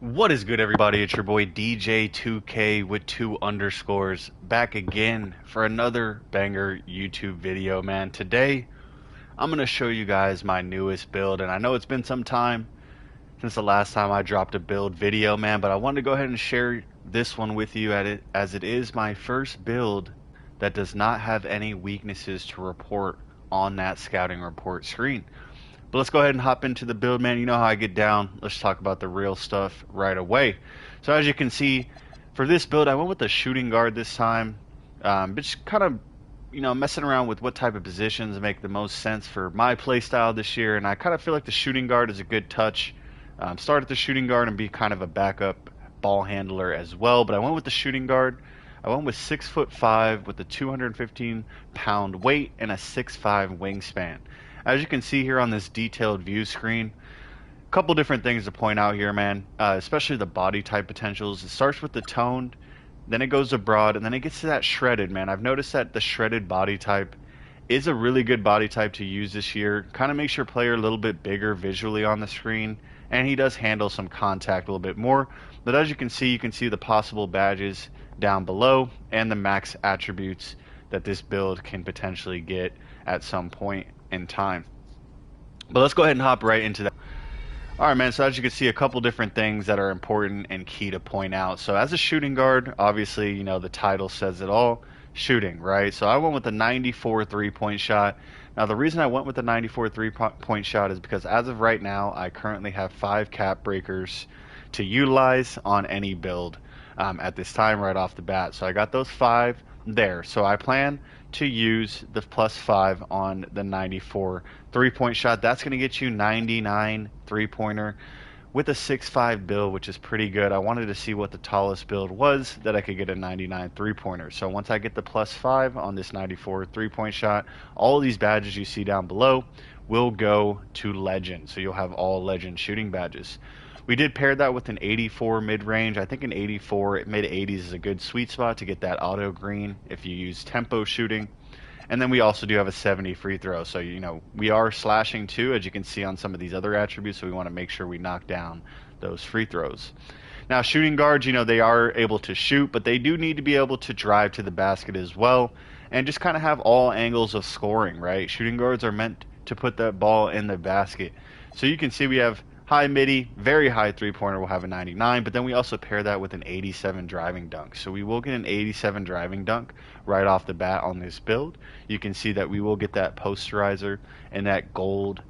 What is good, everybody? It's your boy DJ2K with two underscores back again for another banger YouTube video, man. Today, I'm going to show you guys my newest build, and I know it's been some time since the last time I dropped a build video, man, but I wanted to go ahead and share this one with you as it is my first build that does not have any weaknesses to report on that scouting report screen. But let's go ahead and hop into the build, man. You know how I get down. Let's talk about the real stuff right away. So as you can see, for this build, I went with the shooting guard this time. But just kind of, messing around with what type of positions make the most sense for my play style this year. And I kind of feel like the shooting guard is a good touch. Start at the shooting guard and be kind of a backup ball handler as well. But I went with the shooting guard. I went with 6'5" with a 215-pound weight and a 6'5" wingspan. As you can see here on this detailed view screen, a couple different things to point out here, man, especially the body type potentials. It starts with the toned, then it goes to broad, and then it gets to that shredded, man. I've noticed that the shredded body type is a really good body type to use this year. Kind of makes your player a little bit bigger visually on the screen, and he does handle some contact a little bit more. But as you can see the possible badges down below and the max attributes that this build can potentially get at some point in time. But let's go ahead and hop right into that. Alright, man, so as you can see, a couple different things that are important and key to point out. So as a shooting guard, obviously, the title says it all, shooting, right? So I went with a 94 three-point shot. Now, the reason I went with the 94 three-point shot is because as of right now, I currently have 5 cap breakers to utilize on any build at this time right off the bat. So I got those 5 there. So I plan to use the +5 on the 94 three-point shot. That's going to get you 99 three-pointer with a 6'5" build, which is pretty good. I wanted to see what the tallest build was that I could get a 99 three-pointer. So once I get the +5 on this 94 three-point shot, all of these badges you see down below will go to legend. So you'll have all legend shooting badges. We did pair that with an 84 mid-range. I think an 84 mid-80s is a good sweet spot to get that auto green if you use tempo shooting. And then we also do have a 70 free throw. So, we are slashing too, as you can see on some of these other attributes. So we want to make sure we knock down those free throws. Now, shooting guards, they are able to shoot, but they do need to be able to drive to the basket as well. And just kind of have all angles of scoring, right? Shooting guards are meant to put that ball in the basket. So you can see we have high midi, very high three-pointer will have a 99, but then we also pair that with an 87 driving dunk. So we will get an 87 driving dunk right off the bat on this build. You can see that we will get that posterizer and that gold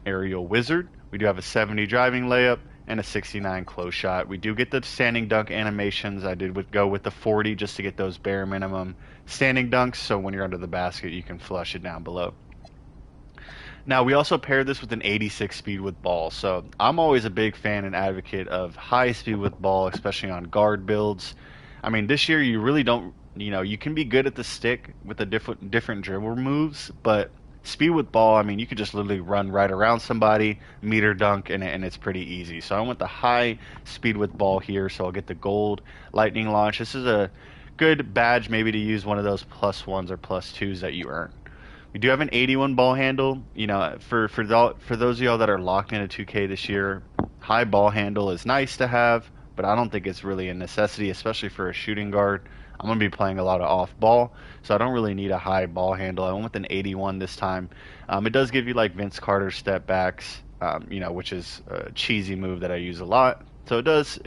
aerial wizard. We do have a 70 driving layup and a 69 close shot. We do get the standing dunk animations. I did go with the 40 just to get those bare minimum standing dunks, so when you're under the basket you can flush it down below. Now, we also pair this with an 86 speed with ball. So I'm always a big fan and advocate of high speed with ball, especially on guard builds. I mean, this year you really don't, you can be good at the stick with the different dribble moves, but speed with ball, I mean, you could just literally run right around somebody, meter dunk, and it's pretty easy. So I want the high speed with ball here, so I'll get the gold lightning launch. This is a good badge maybe to use one of those +1s or +2s that you earn. We do have an 81 ball handle. For those of y'all that are locked into 2K this year, high ball handle is nice to have, but I don't think it's really a necessity, especially for a shooting guard. I'm going to be playing a lot of off ball, so I don't really need a high ball handle. I went with an 81 this time. It does give you like Vince Carter step backs, which is a cheesy move that I use a lot. So it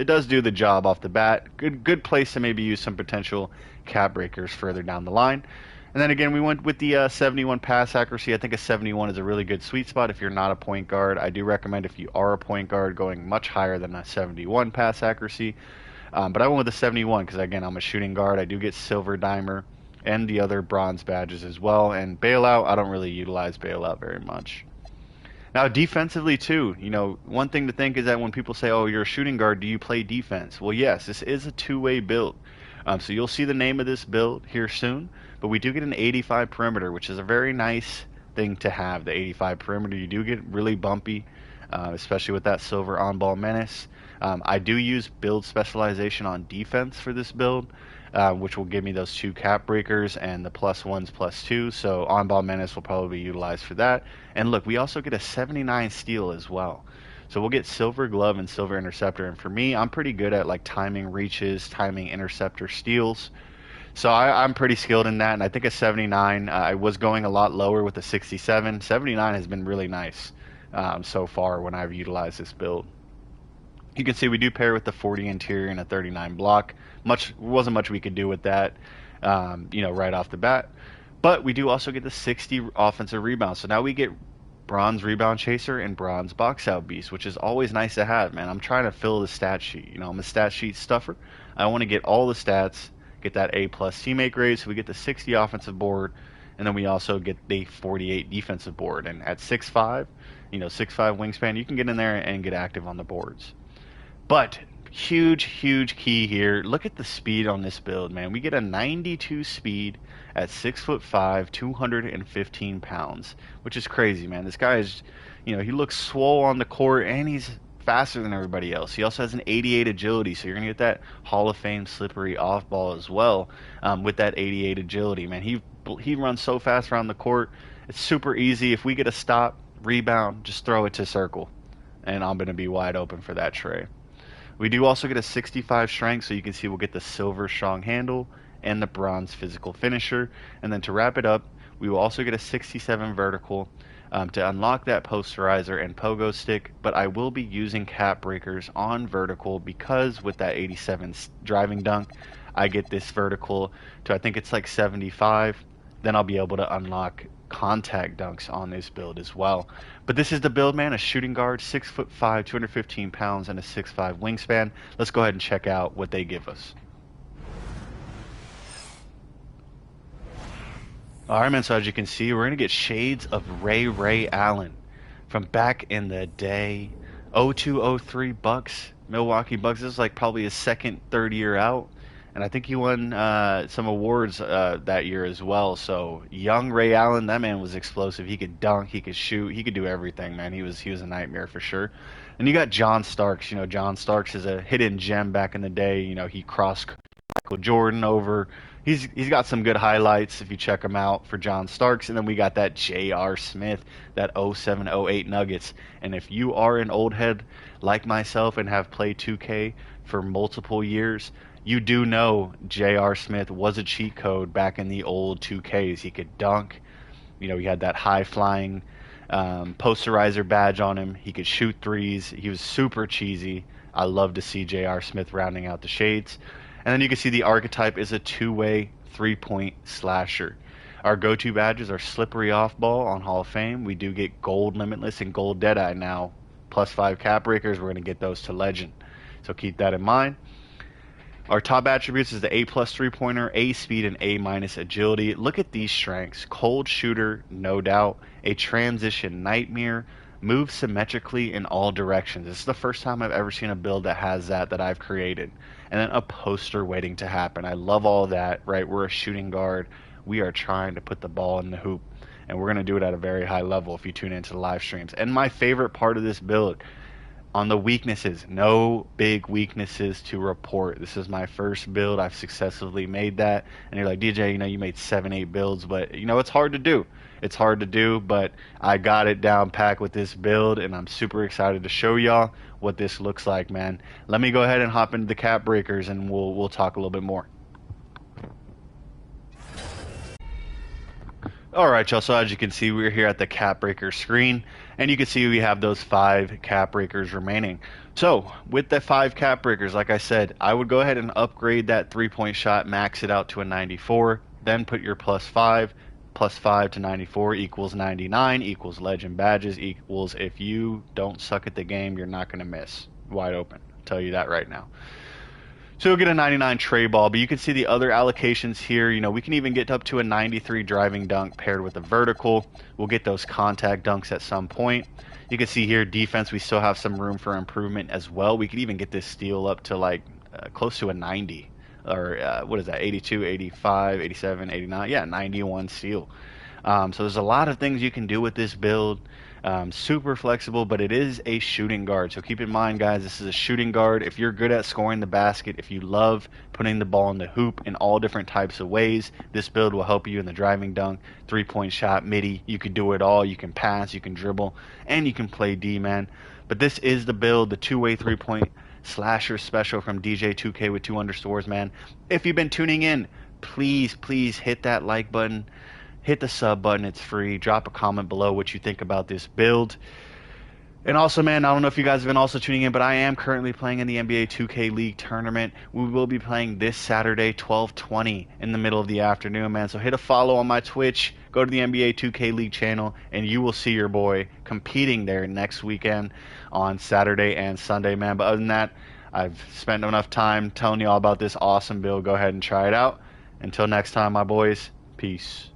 does do the job off the bat. Good place to maybe use some potential cap breakers further down the line. And then again, we went with the 71 pass accuracy. I think a 71 is a really good sweet spot if you're not a point guard. I do recommend if you are a point guard going much higher than a 71 pass accuracy. But I went with a 71 because, again, I'm a shooting guard. I do get silver dimer and the other bronze badges as well. And bailout, I don't really utilize bailout very much. Now, defensively, too, one thing to think is that when people say, oh, you're a shooting guard, do you play defense? Well, yes, this is a two-way build. So you'll see the name of this build here soon, but we do get an 85 perimeter, which is a very nice thing to have. The 85 perimeter, you do get really bumpy, especially with that silver on-ball menace. I do use build specialization on defense for this build, which will give me those 2 cap breakers and the +1s, +2. So on-ball menace will probably be utilized for that. And look, we also get a 79 steal as well. So we'll get silver glove and silver interceptor. And for me, I'm pretty good at like timing reaches, timing interceptor steals. So I'm pretty skilled in that, and I think a 79. I was going a lot lower with a 67. 79 has been really nice so far when I've utilized this build. You can see we do pair with the 40 interior and a 39 block. Wasn't much we could do with that, right off the bat. But we do also get the 60 offensive rebounds. So now we get bronze rebound chaser and bronze box out beast, which is always nice to have, man. I'm trying to fill the stat sheet. I'm a stat sheet stuffer. I want to get all the stats, get that A plus teammate grade, so we get the 60 offensive board, and then we also get the 48 defensive board. And at 6'5", 6'5" wingspan, you can get in there and get active on the boards. But huge, huge key here. Look at the speed on this build, man. We get a 92 speed at 6'5", 215 pounds, which is crazy, man. This guy is, he looks swole on the court, and he's faster than everybody else. He also has an 88 agility, so you're gonna get that Hall of Fame slippery off ball as well with that 88 agility, man. He runs so fast around the court. It's super easy. If we get a stop, rebound, just throw it to circle, and I'm gonna be wide open for that tray. We do also get a 65 strength, so you can see we'll get the silver strong handle and the bronze physical finisher. And then to wrap it up, we will also get a 67 vertical to unlock that posterizer and pogo stick, but I will be using cap breakers on vertical because with that 87 driving dunk, I get this vertical to, I think it's like 75. Then I'll be able to unlock contact dunks on this build as well. But this is the build, man. A shooting guard, 6'5", 215 pounds, and a 6'5" wingspan. Let's go ahead and check out what they give us. Alright, man, so as you can see, we're going to get shades of Ray Allen from back in the day. 02-03 Bucks, Milwaukee Bucks. This is like probably his second, third year out. And I think he won some awards that year as well. So young Ray Allen, that man was explosive. He could dunk, he could shoot, he could do everything, man. He was a nightmare for sure. And you got John Starks. John Starks is a hidden gem back in the day. He crossed Michael Jordan over. He's got some good highlights if you check him out for John Starks. And then we got that J.R. Smith, that 07-08 Nuggets. And if you are an old head like myself and have played 2K for multiple years, you do know J.R. Smith was a cheat code back in the old 2Ks. He could dunk. He had that high-flying posterizer badge on him. He could shoot threes. He was super cheesy. I love to see J.R. Smith rounding out the shades. And then you can see the archetype is a two-way three-point slasher. Our go-to badges are slippery off ball on Hall of Fame. We do get gold limitless and gold deadeye now. +5 cap breakers. We're going to get those to legend. So keep that in mind. Our top attributes is the A+ three-pointer, A speed, and A- agility. Look at these strengths. Cold shooter, no doubt. A transition nightmare. Move symmetrically in all directions. This is the first time I've ever seen a build that has that I've created. And then a poster waiting to happen. I love all that, right? We're a shooting guard. We are trying to put the ball in the hoop. And we're going to do it at a very high level if you tune into the live streams. And my favorite part of this build, on the weaknesses, no big weaknesses to report. This is my first build. I've successfully made that. And you're like, DJ, you made 7-8 builds, but it's hard to do. It's hard to do, but I got it down packed with this build, and I'm super excited to show y'all what this looks like, man. Let me go ahead and hop into the cap breakers, and we'll talk a little bit more. Alright, y'all, so as you can see, we're here at the cap breaker screen, and you can see we have those 5 cap breakers remaining. So, with the 5 cap breakers, like I said, I would go ahead and upgrade that three-point shot, max it out to a 94, then put your +5 to 94 equals 99, equals legend badges, equals if you don't suck at the game, you're not going to miss. Wide open. I'll tell you that right now. So you'll get a 99 tray ball, but you can see the other allocations here. We can even get up to a 93 driving dunk paired with a vertical. We'll get those contact dunks at some point. You can see here, defense, we still have some room for improvement as well. We could even get this steal up to like close to a 90. Or what is that, 82, 85, 87, 89, yeah, 91 steal. So there's a lot of things you can do with this build. Super flexible, but it is a shooting guard. So keep in mind, guys, this is a shooting guard. If you're good at scoring the basket, if you love putting the ball in the hoop in all different types of ways, this build will help you in the driving dunk, three-point shot, midi. You can do it all. You can pass, you can dribble, and you can play D, man. But this is the build, the two-way three-point slasher special from DJ2K with 2 underscores, man. If you've been tuning in, please, please hit that like button, hit the sub button. It's free. Drop a comment below what you think about this build. And also, man, I don't know if you guys have been also tuning in, but I am currently playing in the NBA 2K League tournament. We will be playing this Saturday, 12:20 in the middle of the afternoon, man. So hit a follow on my Twitch, go to the NBA 2K League channel, and you will see your boy competing there next weekend on Saturday and Sunday, man. But other than that, I've spent enough time telling you all about this awesome build. Go ahead and try it out. Until next time, my boys, peace.